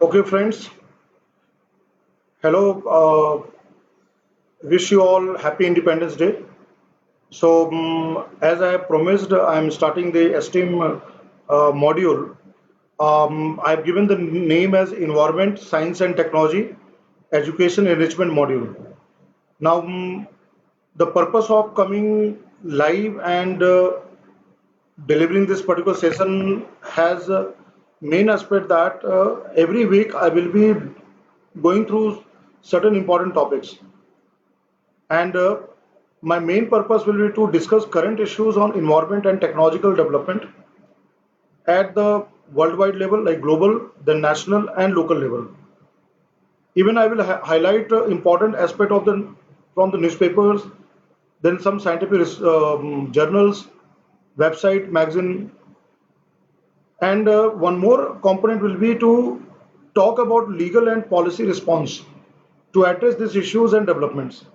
Okay, friends. Hello. Wish you all happy Independence Day. As I have promised, I am starting the STEAM module. I've given the name as Environment, Science and Technology Education Enrichment Module. Now, the purpose of coming live and delivering this particular session has a main aspect that every week I will be going through certain important topics. And my main purpose will be to discuss current issues on environment and technological development at the worldwide level, like global, then national and local level. Even I will highlight important aspect of the from the newspapers, then some scientific journals, website, magazine, and one more component will be to talk about legal and policy response to address these issues and developments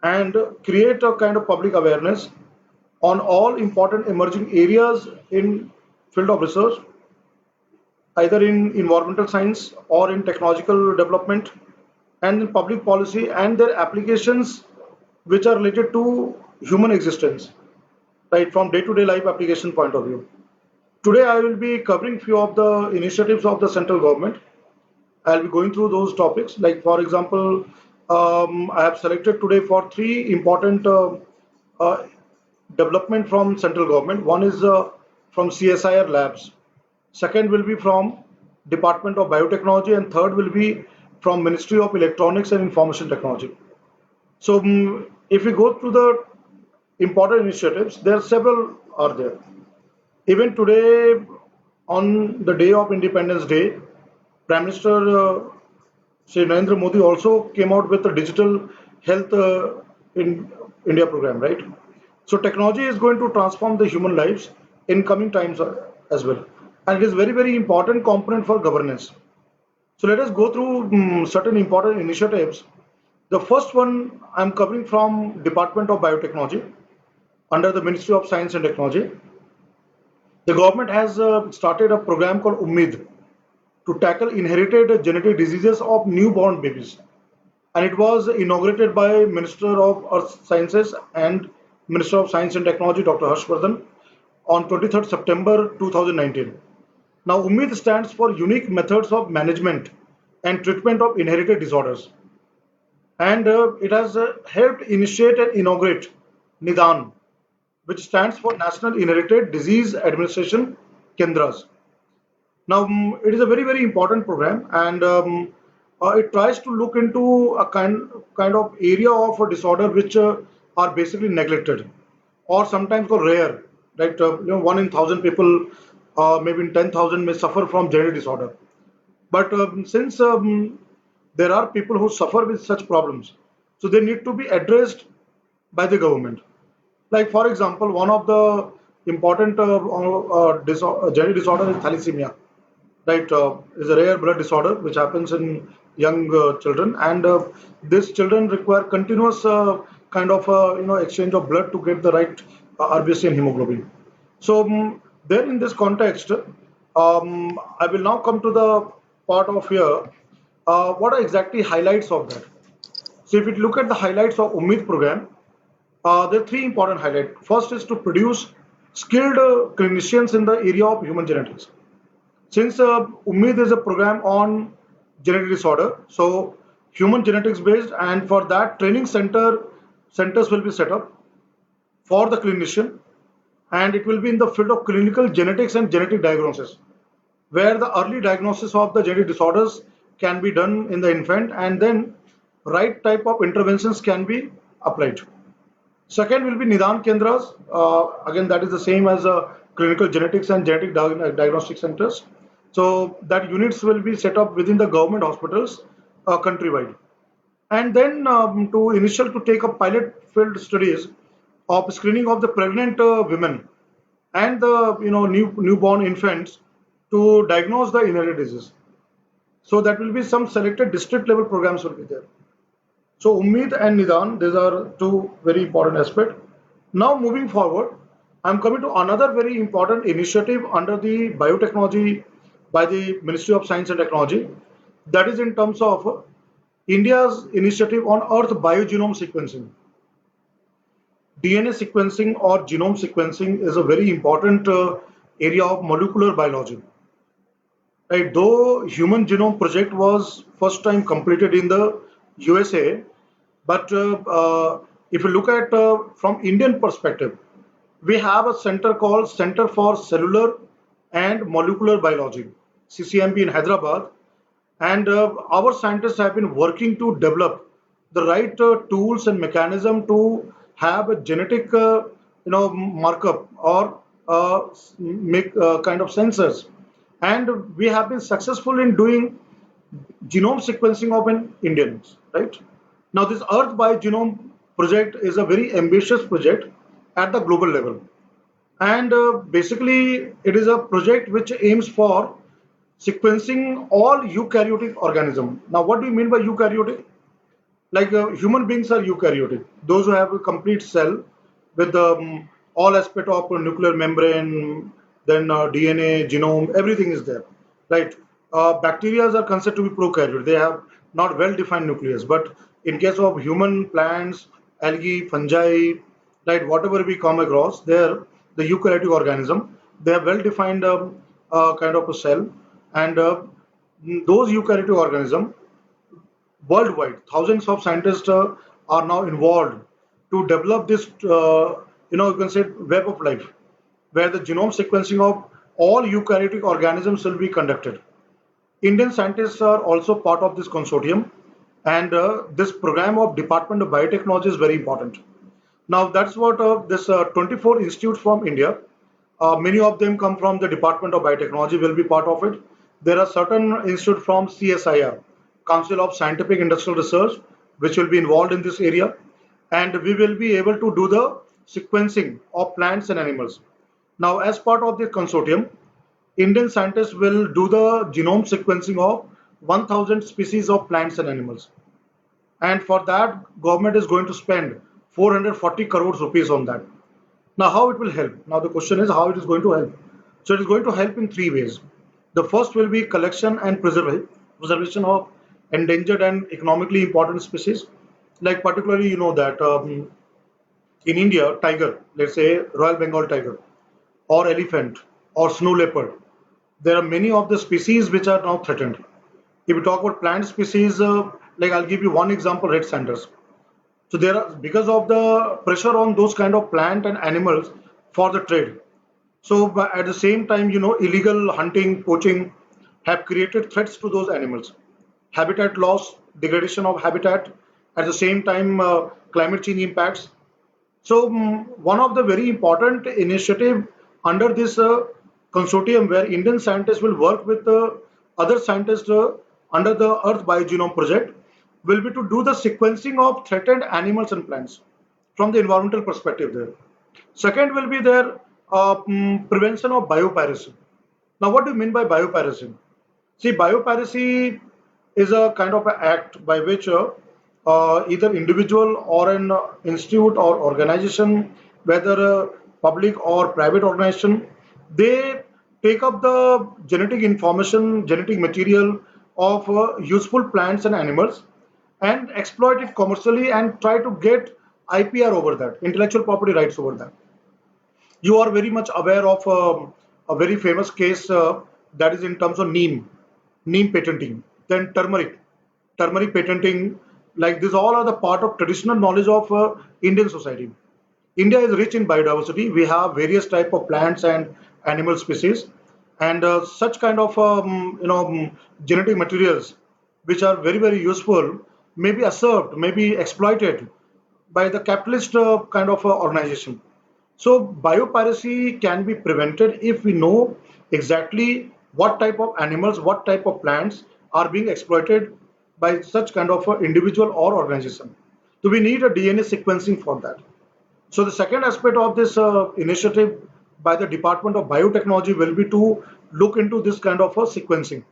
and create a kind of public awareness on all important emerging areas in field of research, either in environmental science or in technological development and in public policy and their applications which are related to human existence, right, from day-to-day life application point of view. Today I will be covering few of the initiatives of the central government. I'll be going through those topics. Like for example, I have selected today for three important uh, development from central government. One is from CSIR labs. Second will be from Department of Biotechnology, and third will be from Ministry of Electronics and Information Technology. So, if we go through the important initiatives, there are several are there. Even today, on the day of Independence Day, Prime Minister Shri Narendra Modi also came out with a digital health in India program, right? So technology is going to transform the human lives in coming times as well, and it is very important component for governance. So let us go through certain important initiatives. The first one I'm covering from Department of Biotechnology under the Ministry of Science and Technology. The government has started a program called Ummid to tackle inherited genetic diseases of newborn babies, and it was inaugurated by Minister of Earth Sciences and Minister of Science and Technology, Dr. Harshvardhan, on 23rd September 2019. Now, UMID stands for Unique Methods of Management and Treatment of Inherited Disorders, and it has helped initiate and inaugurate NIDAN, which stands for National Inherited Disease Administration Kendras. Now, it is a very important program, and it tries to look into a kind of area of a disorder which are basically neglected, or sometimes called rare. Right, one in thousand people, maybe in 10,000 may suffer from genetic disorder. But since there are people who suffer with such problems, so they need to be addressed by the government. Like for example, one of the important genetic disorder is thalassemia, right? Is a rare blood disorder which happens in young children, and these children require continuous kind of exchange of blood to get the right RBC and hemoglobin. So there in this context, I will now come to the part of here. What are exactly highlights of that? So if you look at the highlights of Umid program, there are three important highlights. First is to produce skilled clinicians in the area of human genetics. Since Ummid is a program on genetic disorder, so human genetics based, and for that training centers will be set up for the clinician, and it will be in the field of clinical genetics and genetic diagnosis, where the early diagnosis of the genetic disorders can be done in the infant, and then right type of interventions can be applied. Second will be Nidan Kendras. Again, that is the same as clinical genetics and genetic diagnostic centers. So that units will be set up within the government hospitals countrywide. And then to initial to take up pilot field studies of screening of the pregnant women and the newborn infants to diagnose the inherited disease. So that will be some selected district level programs will be there. So Ummid and Nidan, these are two very important aspects. Now moving forward, I'm coming to another very important initiative under the biotechnology by the Ministry of Science and Technology. That is in terms of India's initiative on Earth biogenome sequencing. DNA sequencing or genome sequencing is a very important area of molecular biology. Right? Though Human Genome Project was first time completed in the USA, but if you look at from Indian perspective, we have a center called Center for Cellular and Molecular Biology, CCMB in Hyderabad, and our scientists have been working to develop the right tools and mechanism to have a genetic, markup or make kind of sensors. And we have been successful in doing genome sequencing of an Indians, right? Now, this Earth by Genome project is a very ambitious project at the global level. And basically, it is a project which aims for sequencing all eukaryotic organism. Now, what do you mean by eukaryotic? Like human beings are eukaryotic, those who have a complete cell with all aspect of nuclear membrane, then DNA, genome, everything is there, right? Bacteria are considered to be prokaryote. They have not well-defined nucleus, but in case of human, plants, algae, fungi, right, whatever we come across, they're the eukaryotic organism. They have well-defined kind of a cell, and those eukaryotic organism worldwide, thousands of scientists are now involved to develop this, you can say, web of life, where the genome sequencing of all eukaryotic organisms will be conducted. Indian scientists are also part of this consortium, and this program of Department of Biotechnology is very important. Now, that's what this 24 institutes from India, many of them come from the Department of Biotechnology, will be part of it. There are certain institutes from CSIR, Council of Scientific Industrial Research, which will be involved in this area. And we will be able to do the sequencing of plants and animals. Now, as part of this consortium, Indian scientists will do the genome sequencing of 1,000 species of plants and animals. And for that, government is going to spend 440 crores rupees on that. Now, how it will help? Now, the question is how it is going to help. So, it is going to help in three ways. The first will be collection and preservation of endangered and economically important species. Like particularly, you know that in India, tiger, let's say Royal Bengal tiger, or elephant, or snow leopard, there are many of the species which are now threatened. If we talk about plant species, like I'll give you one example, red sanders. So there are because of the pressure on those kind of plant and animals for the trade. So but at the same time, illegal hunting, poaching have created threats to those animals. Habitat loss, degradation of habitat, at the same time, climate change impacts. So one of the very important initiative under this consortium where Indian scientists will work with other scientists under the Earth Biogenome Project will be to do the sequencing of threatened animals and plants from the environmental perspective there. Second will be their prevention of biopiracy. Now, what do you mean by biopiracy? See, biopiracy is a kind of an act by which either individual or an institute or organization, whether public or private organization, they take up the genetic information, genetic material of useful plants and animals and exploit it commercially and try to get IPR over that, intellectual property rights over that. You are very much aware of a very famous case that is in terms of neem patenting, then turmeric patenting. Like this, all are the part of traditional knowledge of Indian society. India is rich in biodiversity. We have various type of plants and animal species, and such kind of genetic materials, which are very useful, may be usurped, may be exploited by the capitalist kind of organization. So biopiracy can be prevented if we know exactly what type of animals, what type of plants are being exploited by such kind of individual or organization. So we need a DNA sequencing for that. So the second aspect of this initiative by the Department of Biotechnology will be to look into this kind of a sequencing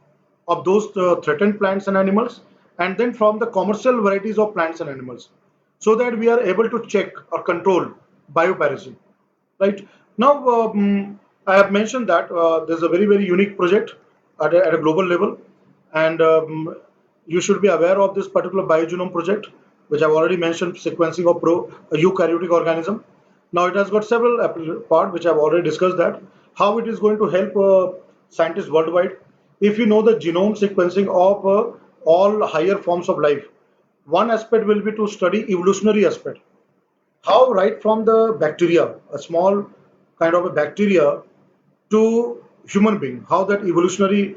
of those threatened plants and animals, and then from the commercial varieties of plants and animals, so that we are able to check or control biopiracy. Right now, I have mentioned that there's a very unique project at a global level. And you should be aware of this particular biogenome project, which I've already mentioned, sequencing of eukaryotic organism. Now it has got several parts, which I've already discussed that, how it is going to help scientists worldwide. If you know the genome sequencing of all higher forms of life, one aspect will be to study evolutionary aspect, how right from the bacteria, a small kind of a bacteria, to human being, how that evolutionary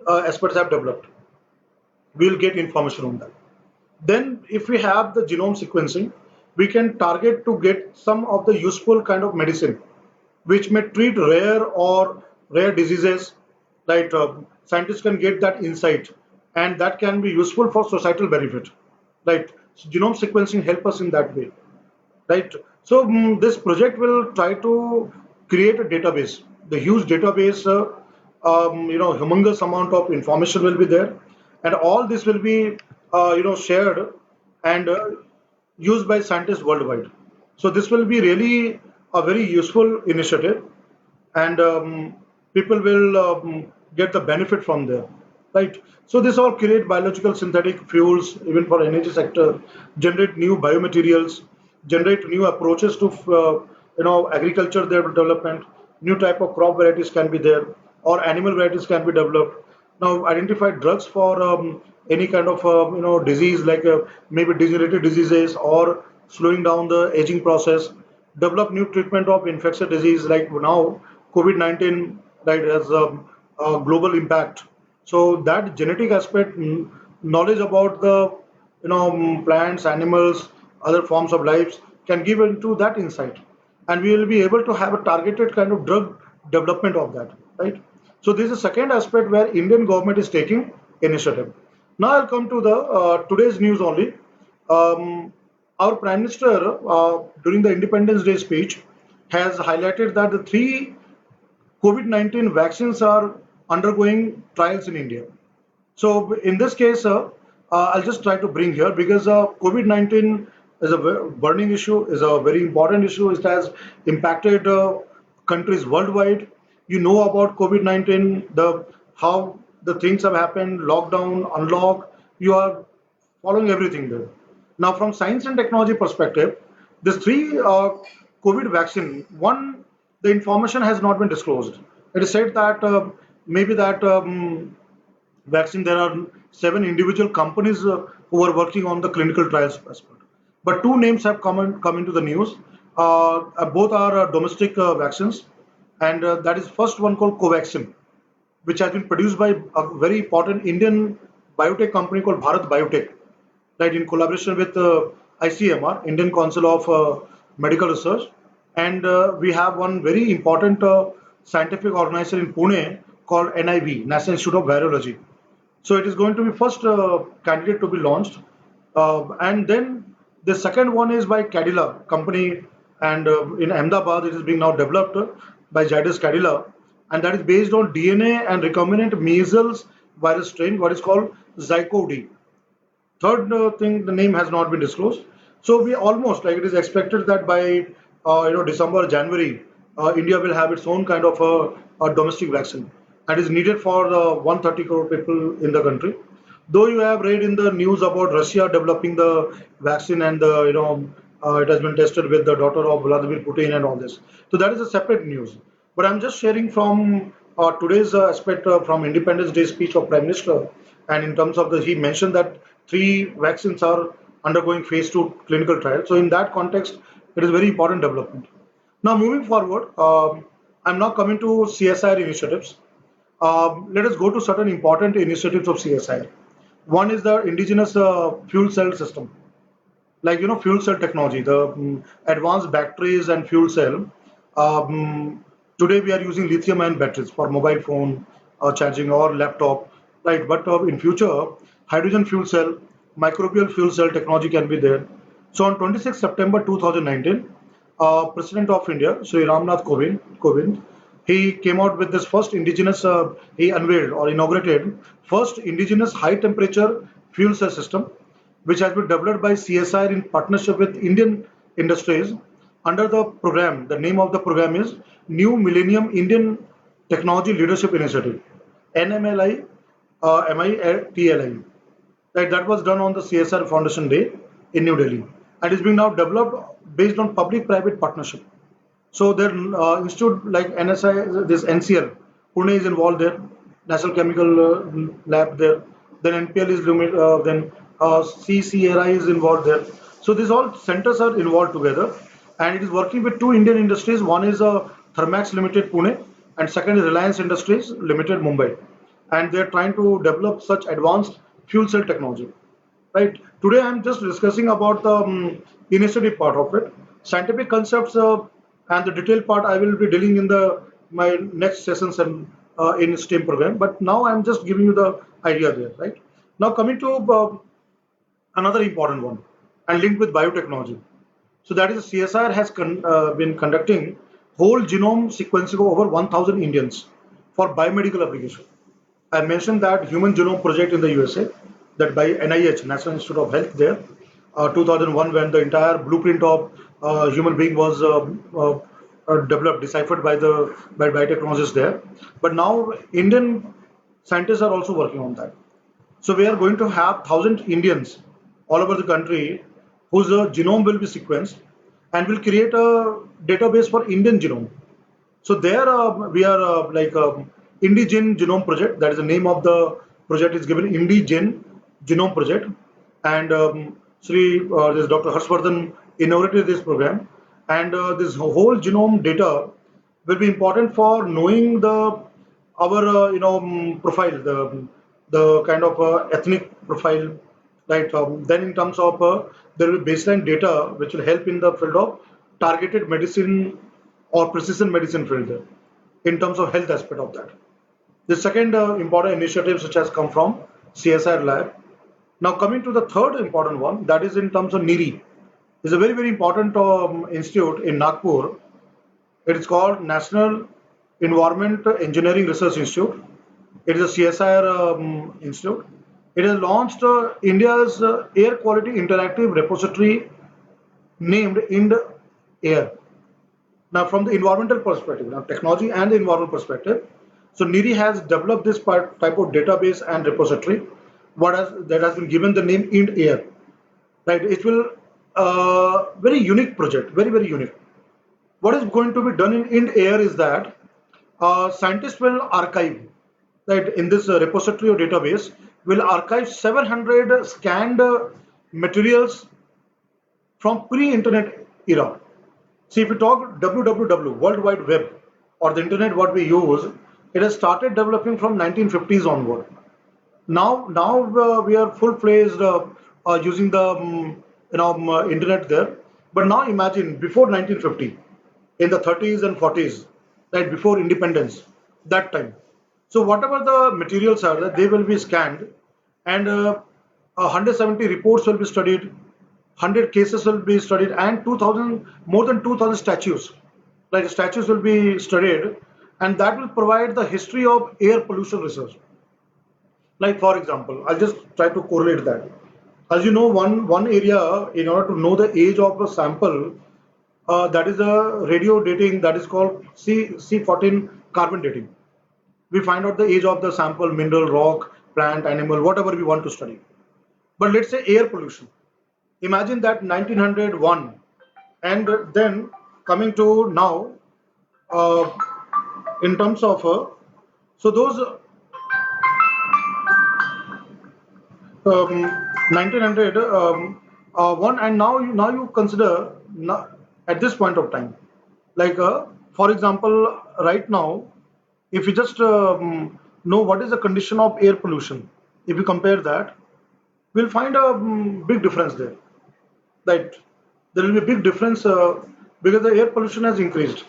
aspects have developed. We'll get information on that. Then, if we have the genome sequencing, we can target to get some of the useful kind of medicine, which may treat rare diseases. Right, scientists can get that insight, and that can be useful for societal benefit. Right, so genome sequencing help us in that way. Right. So this project will try to create a database. The huge database, humongous amount of information will be there, and all this will be, shared and used by scientists worldwide. So this will be really a very useful initiative, and people will get the benefit from there, right? So this all create biological synthetic fuels even for energy sector, generate new biomaterials, generate new approaches to agriculture development. New type of crop varieties can be there, or animal varieties can be developed. Now identify drugs for any kind of disease, like maybe degenerative diseases, or slowing down the aging process. Develop new treatment of infectious disease, like now COVID-19, right, has a global impact. So that genetic aspect, knowledge about the plants, animals, other forms of lives can give into that insight, and we will be able to have a targeted kind of drug development of that, right? So this is the second aspect where Indian government is taking initiative. Now I'll come to the today's news only. Um, our Prime Minister, during the Independence Day speech, has highlighted that the three COVID-19 vaccines are undergoing trials in India. So in this case, I'll just try to bring here, because COVID-19 is a burning issue, is a very important issue. It has impacted countries worldwide. You know about COVID-19, the how the things have happened, lockdown, unlock. You are following everything there. Now, from science and technology perspective, this three COVID vaccine, one, the information has not been disclosed. It is said that maybe that vaccine, there are seven individual companies who are working on the clinical trials aspect. But two names have come into the news. Both are domestic vaccines, and that is first one called Covaxin, which has been produced by a very important Indian biotech company called Bharat Biotech, right, in collaboration with ICMR, Indian Council of Medical Research. And we have one very important scientific organization in Pune called NIV, National Institute of Virology. So it is going to be first candidate to be launched, and then the second one is by Cadila company, and in Ahmedabad it is being now developed by Zydus Cadila, and that is based on DNA and recombinant measles virus strain, what is called Zycod. Third thing, the name has not been disclosed. So we almost, like, it is expected that by December, January, India will have its own kind of a domestic vaccine, and is needed for 130 crore people in the country. Though you have read in the news about Russia developing the vaccine, and it has been tested with the daughter of Vladimir Putin and all this. So that is a separate news. But I'm just sharing from today's aspect from Independence Day speech of Prime Minister, and in terms of the, he mentioned that three vaccines are undergoing phase two clinical trial. So in that context, it is very important development. Now moving forward, I'm now coming to CSIR initiatives. Let us go to certain important initiatives of CSIR. One is the indigenous fuel cell system, like fuel cell technology, the advanced batteries and fuel cell. Today we are using lithium ion batteries for mobile phone charging or laptop, right? But in future, hydrogen fuel cell, microbial fuel cell technology can be there. So on 26 September 2019, President of India Sri Ramnath Kovind, he came out with this first indigenous, he unveiled or inaugurated first indigenous high temperature fuel cell system, which has been developed by CSIR in partnership with Indian industries under the program. The name of the program is New Millennium Indian Technology Leadership Initiative. NMLI, MITLI. Right, that was done on the CSR Foundation Day in New Delhi, and is being now developed based on public-private partnership. So their institute like NSI, this NCL, Pune is involved there, National Chemical Lab there. Then NPL is then CCRI is involved there. So these all centers are involved together, and it is working with two Indian industries. One is Thermax Limited Pune, and second is Reliance Industries Limited Mumbai, and they are trying to develop such advanced fuel cell technology. Right. Today, I'm just discussing about the initiative part of it. Scientific concepts and the detailed part I will be dealing in the my next sessions and in STEAM program. But now I'm just giving you the idea there. Right. Now coming to another important one and linked with biotechnology. So that is CSIR has been conducting whole genome sequencing of over 1,000 Indians for biomedical application. I mentioned that Human Genome Project in the USA, that by NIH, National Institute of Health there, 2001, when the entire blueprint of human being was developed, deciphered by the by biotechnologists there. But now Indian scientists are also working on that. So we are going to have 1,000 Indians all over the country whose genome will be sequenced and will create a database for Indian genome. So there we are IndiGen Genome Project. That is the name of the project is given IndiGen Genome Project, and this Dr. Harshvardhan inaugurated this program, and this whole genome data will be important for knowing the our profile, the kind of ethnic profile, right? Then in terms of there will be baseline data which will help in the field of targeted medicine or precision medicine field there, in terms of health aspect of that. The second important initiative which has come from CSIR lab. Now coming to the third important one, that is in terms of NIRI. It's a very very important institute in Nagpur. It is called National Environment Engineering Research Institute. It is a CSIR institute. It has launched India's air quality interactive repository named Ind Air. Now, from the environmental perspective, now technology and the environmental perspective, so NIRI has developed this type of database and repository. That has been given the name Ind Air. Right? It will very unique project, very very unique. What is going to be done in Ind Air is that scientists will archive, right, in this repository or database will archive 700 scanned materials from pre-internet era. See, if we talk www, World Wide Web, or the internet, what we use, it has started developing from 1950s onward. Now we are full-fledged using the internet there. But now imagine before 1950, in the 30s and 40s, right before independence, that time. So whatever the materials are, they will be scanned, and 170 reports will be studied, 100 cases will be studied, and 2,000 more than 2,000 statues, like statues will be studied, and that will provide the history of air pollution research. Like for example, I'll just try to correlate that. As you know, one area in order to know the age of a sample, that is a radio dating that is called C14 carbon dating. We find out the age of the sample, mineral, rock, plant, animal, whatever we want to study. But let's say air pollution. Imagine that 1901, and then coming to now, uh, in terms of so those 1900 one, and now you consider at this point of time, like for example, right now, if you just know what is the condition of air pollution, if you compare that, we'll find a big difference there. That there will be a big difference because the air pollution has increased.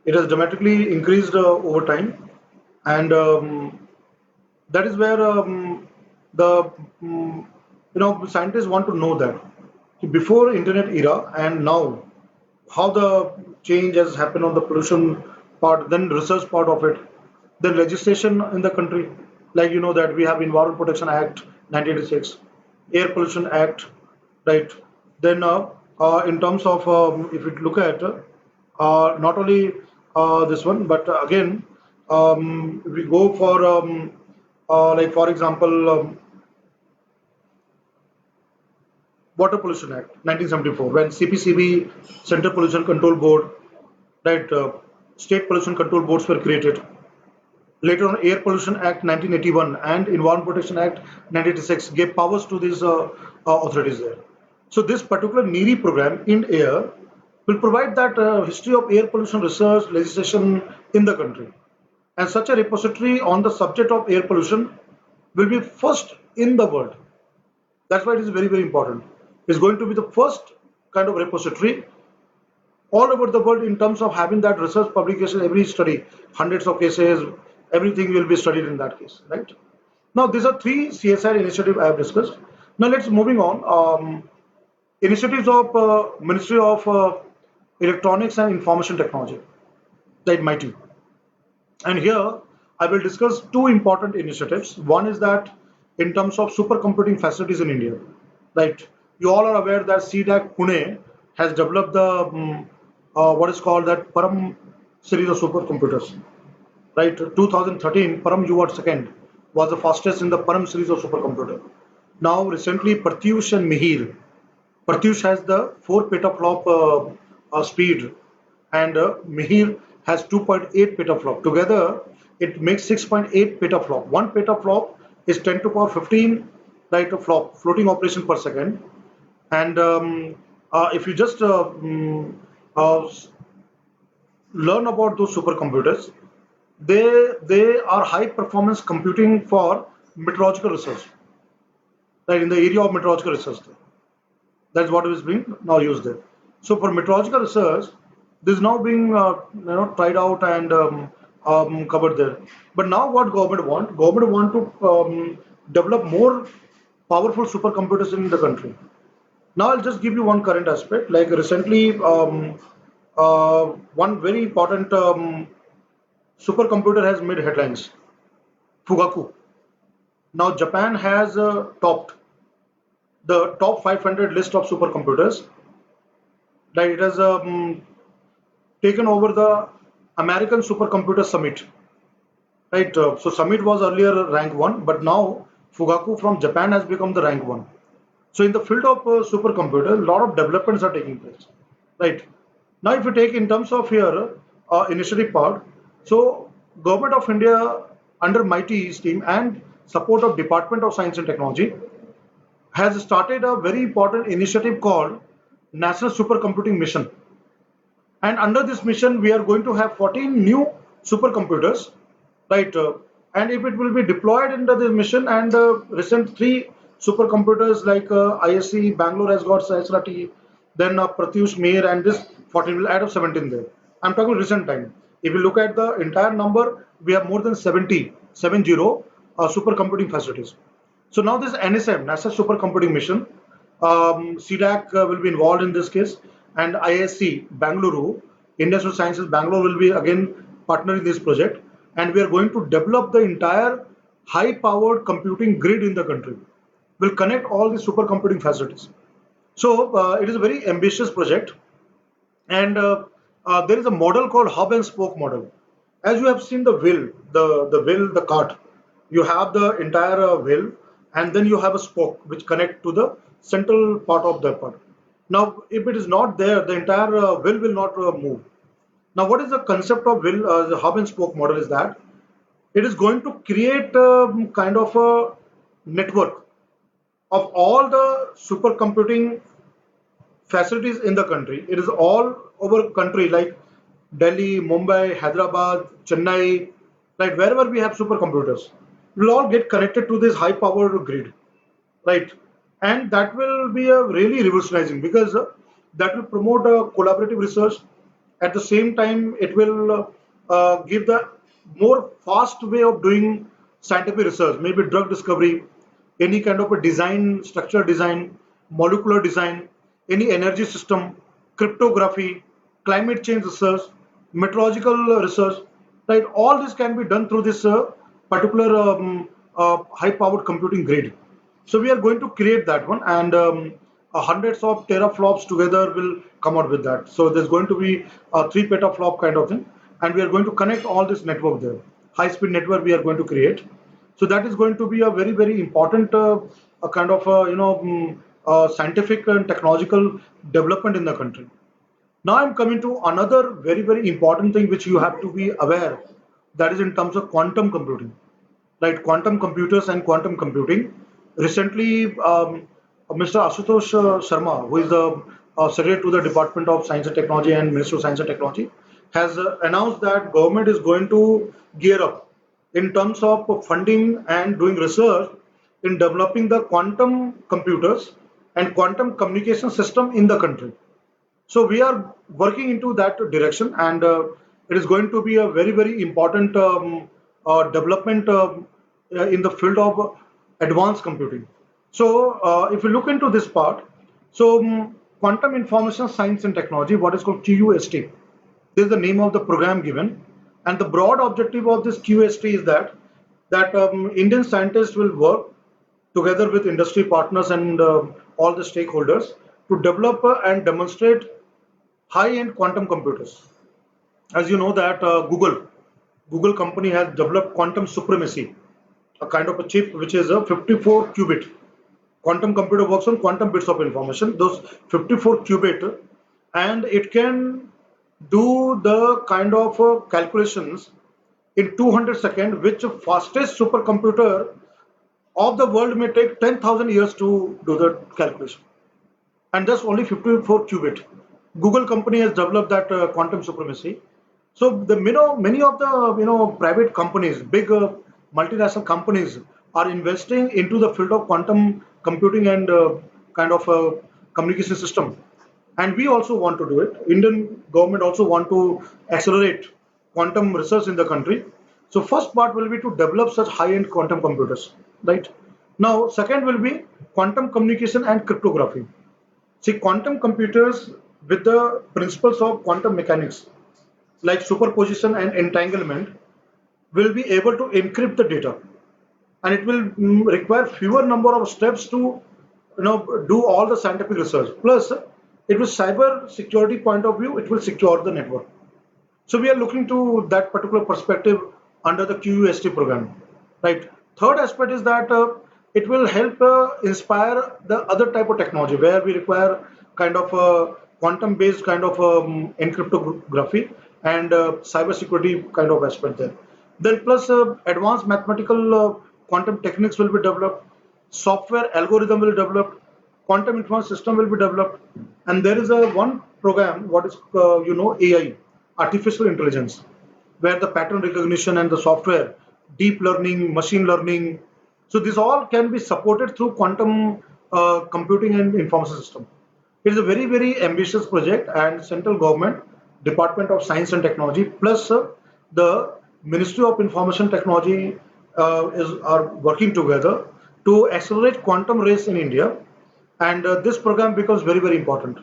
It has dramatically increased over time, and that is where the scientists want to know that before internet era and now how the change has happened on the pollution part, then research part of it, then legislation in the country, like you know that we have Environment Protection Act 1986, Air Pollution Act, right? Then in terms of if you look at not only this one, but again we go for Like for example, Water Pollution Act 1974, when CPCB, Central Pollution Control Board, right, state pollution control boards were created. Later on, Air Pollution Act 1981 and Environment Protection Act 1986 gave powers to these authorities there. So this particular NERI program in air will provide that history of air pollution research legislation in the country. And such a repository on the subject of air pollution will be first in the world. That's why it is very, very important. It's going to be the first kind of repository all over the world in terms of having that research publication, every study, hundreds of cases, everything will be studied in that case, right? Now, these are three CSR initiatives I have discussed. Now, let's moving on. Initiatives of Ministry of Electronics and Information Technology, that MIT. And here I will discuss two important initiatives. One is that in terms of supercomputing facilities in India, right? You all are aware that CDAC Pune has developed the what is called that Param series of supercomputers, right? 2013 Param UART second was the fastest in the Param series of supercomputer. Now recently Pratyush and Mihir. Pratyush has the 4 petaflop speed and Mihir has 2.8 petaflop. Together, it makes 6.8 petaflop. One petaflop is 10 to power 15 right a flop floating operation per second. And if you just uh, learn about those supercomputers, they are high performance computing for meteorological research, right? In the area of meteorological research. That's what is being now used there. So for meteorological research, this is now being tried out and covered there. But now what government want? Government want to develop more powerful supercomputers in the country. Now I'll just give you one current aspect. Like recently, one very important supercomputer has made headlines. Fugaku. Now Japan has topped the top 500 list of supercomputers. Like it has taken over the American Supercomputer Summit, right? So Summit was earlier rank one, but now Fugaku from Japan has become the rank one. So in the field of supercomputer, a lot of developments are taking place, right? Now, if you take in terms of here initiative part, so Government of India under MIT team and support of Department of Science and Technology has started a very important initiative called National Supercomputing Mission. And under this mission, we are going to have 14 new supercomputers, right? And if it will be deployed under this mission, and recent three supercomputers like ISC Bangalore has got SRT, then Pratyush Meher, and this 14 will add up 17 there. I'm talking recent time. If you look at the entire number, we have more than 70 supercomputing facilities. So now this NSM, NASA Supercomputing Mission, CDAC will be involved in this case, and ISC Bangalore, Industrial Sciences Bangalore will be again partner in this project, and we are going to develop the entire high-powered computing grid in the country. We'll connect all the supercomputing facilities. So it is a very ambitious project, and there is a model called hub and spoke model. As you have seen the wheel, the wheel, the cart, you have the entire wheel, and then you have a spoke which connect to the central part of the part. Now, if it is not there, the entire wheel will not move. Now, what is the concept of wheel, the hub and spoke model is that it is going to create kind of a network of all the supercomputing facilities in the country. It is all over country like Delhi, Mumbai, Hyderabad, Chennai, right? Wherever we have supercomputers, will all get connected to this high-powered grid, right? And that will be a really revolutionizing because that will promote collaborative research. At the same time, it will give the more fast way of doing scientific research, maybe drug discovery, any kind of a design, structural design, molecular design, any energy system, cryptography, climate change research, meteorological research, right? All this can be done through this particular high-powered computing grid. So we are going to create that one, and hundreds of teraflops together will come out with that. So there's going to be a 3 petaflop kind of thing, and we are going to connect all this network there. High-speed network we are going to create, So that is going to be a very, very important a kind of scientific and technological development in the country. Now I'm coming to another very, very important thing which you have to be aware, that is in terms of quantum computing, right? Quantum computers and quantum computing. Recently, Mr. Ashutosh Sharma, who is the Secretary to the Department of Science and Technology and Minister of Science and Technology, has announced that government is going to gear up in terms of funding and doing research in developing the quantum computers and quantum communication system in the country. So we are working into that direction, and it is going to be a very, very important development in the field of advanced computing. So if you look into this part, so quantum information science and technology, what is called QUST, this is the name of the program given, and the broad objective of this QST is that Indian scientists will work together with industry partners and all the stakeholders to develop and demonstrate high-end quantum computers. As you know that Google company has developed quantum supremacy, a kind of a chip which is a 54 qubit. Quantum computer works on quantum bits of information, those 54 qubit, and it can do the kind of calculations in 200 seconds, which fastest supercomputer of the world may take 10,000 years to do the calculation, and just only 54 qubit. Google company has developed that quantum supremacy. So the many of the private companies, big multinational companies are investing into the field of quantum computing and kind of communication system. And we also want to do it. Indian government also want to accelerate quantum research in the country. So first part will be to develop such high-end quantum computers, right? Now second will be quantum communication and cryptography. See, quantum computers with the principles of quantum mechanics like superposition and entanglement will be able to encrypt the data, and it will require fewer number of steps to do all the scientific research. Plus, it will cyber security point of view, it will secure the network. So we are looking to that particular perspective under the QUST program, right? Third aspect is that it will help inspire the other type of technology where we require kind of quantum-based kind of encryptography and cybersecurity kind of aspect there. Then plus advanced mathematical quantum techniques will be developed, software algorithm will develop, quantum information system will be developed, and there is a one program what is AI, artificial intelligence, where the pattern recognition and the software, deep learning, machine learning. So this all can be supported through quantum computing and information system. It is a very, very ambitious project, and central government, Department of Science and Technology, plus the Ministry of Information Technology are working together to accelerate quantum race in India, and this program becomes very, very important.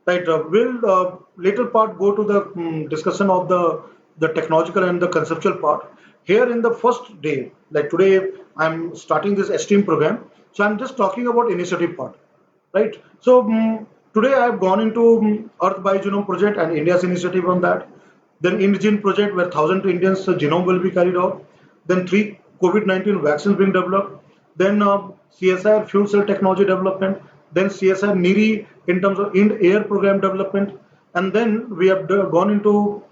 Right. We'll later part go to the discussion of the technological and the conceptual part. Here in the first day, like today, I'm starting this STEAM program, so I'm just talking about initiative part, right? So today I have gone into Earth Biogenome project and India's initiative on that. Then Indegene project where 1,000 Indians genome will be carried out. Then three COVID-19 vaccines being developed. Then CSIR fuel cell technology development. Then CSIR NIRI in terms of in air program development. And then we have gone into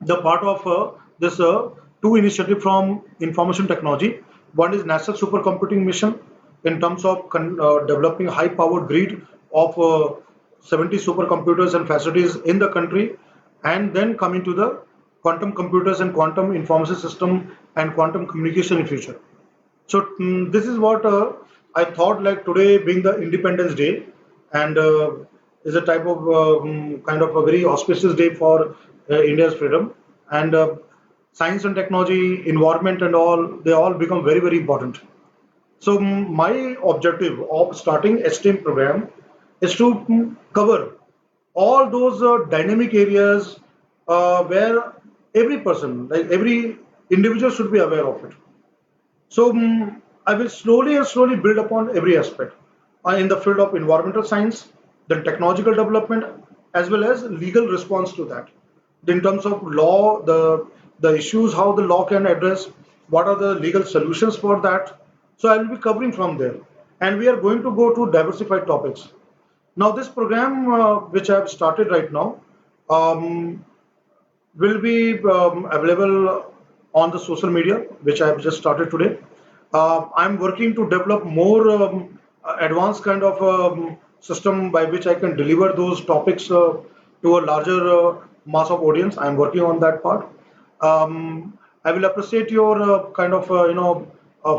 the part of this two initiative from information technology. One is National Supercomputing Mission in terms of developing high-powered grid of 70 supercomputers and facilities in the country, and then coming to the quantum computers and quantum information system and quantum communication in future. So this is what I thought, like today being the Independence Day, and is a type of kind of a very auspicious day for India's freedom, and science and technology, environment, and all they all become very, very important. So my objective of starting STEM program is to cover all those dynamic areas where every person, like every individual, should be aware of it. So I will slowly and slowly build upon every aspect in the field of environmental science, then technological development, as well as legal response to that. In terms of law, the issues how the law can address, what are the legal solutions for that. So I will be covering from there, and we are going to go to diversified topics. Now, this program which I have started right now um, will be available on the social media, which I have just started today. I'm working to develop more advanced kind of system by which I can deliver those topics to a larger mass of audience. I'm working on that part. I will appreciate your kind of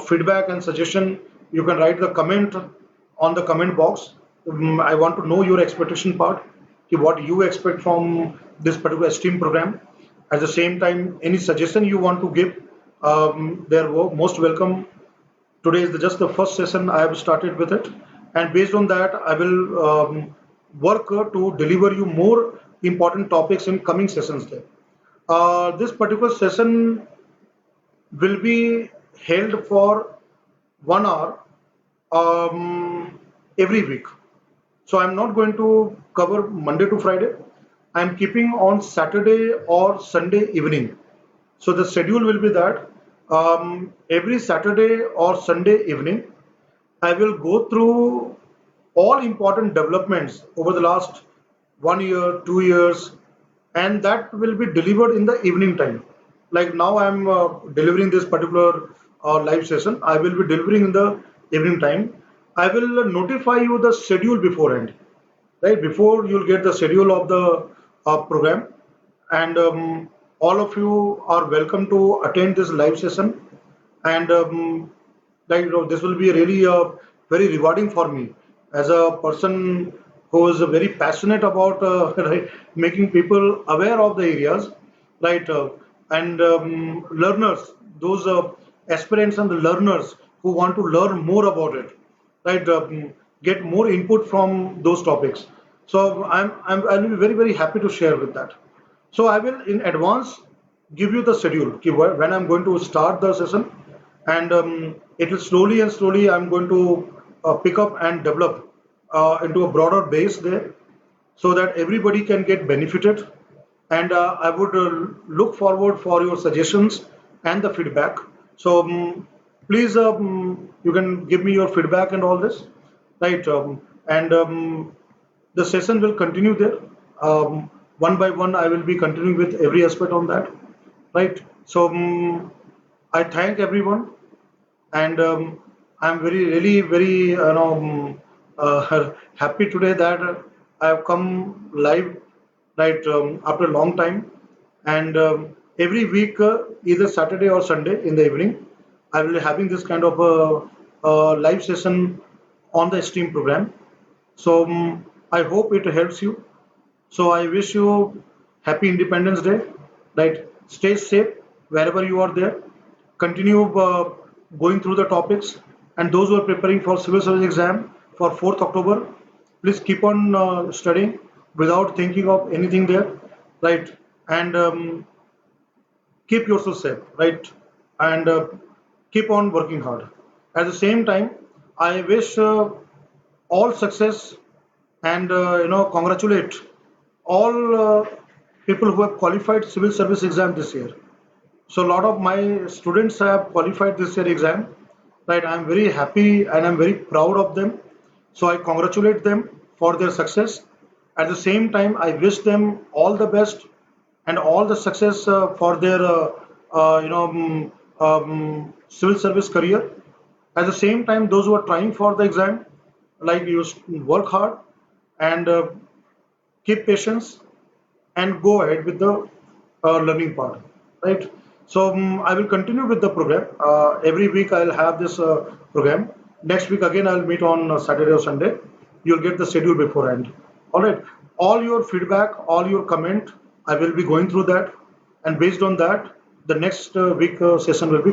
feedback and suggestion. You can write the comment on the comment box. I want to know your expectation part, what you expect from this particular STEAM program. At the same time, any suggestion you want to give, they're most welcome. Today is just the first session I have started with it, and based on that, I will work to deliver you more important topics in coming sessions there. This particular session will be held for 1 hour every week. So I'm not going to cover Monday to Friday. I'm keeping on Saturday or Sunday evening. So the schedule will be that every Saturday or Sunday evening, I will go through all important developments over the last 1 year, 2 years, and that will be delivered in the evening time. Like now, I'm delivering this particular live session. I will be delivering in the evening time. I will notify you the schedule beforehand, right? Before you'll get the schedule of the program, and all of you are welcome to attend this live session. And this will be really very rewarding for me as a person who is very passionate about right, making people aware of the areas, right? And learners, those aspirants and the learners who want to learn more about it, right? Get more input from those topics. So I'll be very very happy to share with that. So I will in advance give you the schedule when I'm going to start the session, and it will slowly and slowly I'm going to pick up and develop into a broader base there, so that everybody can get benefited. And I would look forward for your suggestions and the feedback. So please, you can give me your feedback and all this, right? And the session will continue there. One by one, I will be continuing with every aspect on that, right? So I thank everyone, and I'm very really very happy today that I have come live, right, after a long time. And every week, either Saturday or Sunday in the evening, I will be having this kind of a live session on the Steam program. So I hope it helps you. So I wish you happy Independence Day. Right? Stay safe wherever you are there. Continue going through the topics. And those who are preparing for civil service exam for 4th October, please keep on studying without thinking of anything there. Right? And keep yourself safe. Right? And keep on working hard. At the same time, I wish all success, and congratulate all people who have qualified civil service exam this year. So a lot of my students have qualified this year exam, right? I'm very happy and I'm very proud of them. So I congratulate them for their success. At the same time, I wish them all the best and all the success for their civil service career. At the same time, those who are trying for the exam, like you work hard and keep patience and go ahead with the learning part, right? So I will continue with the program. Every week I'll have this program. Next week again I'll meet on Saturday or Sunday. You'll get the schedule beforehand. All right. All your feedback, all your comment, I will be going through that, and based on that, the next week session will be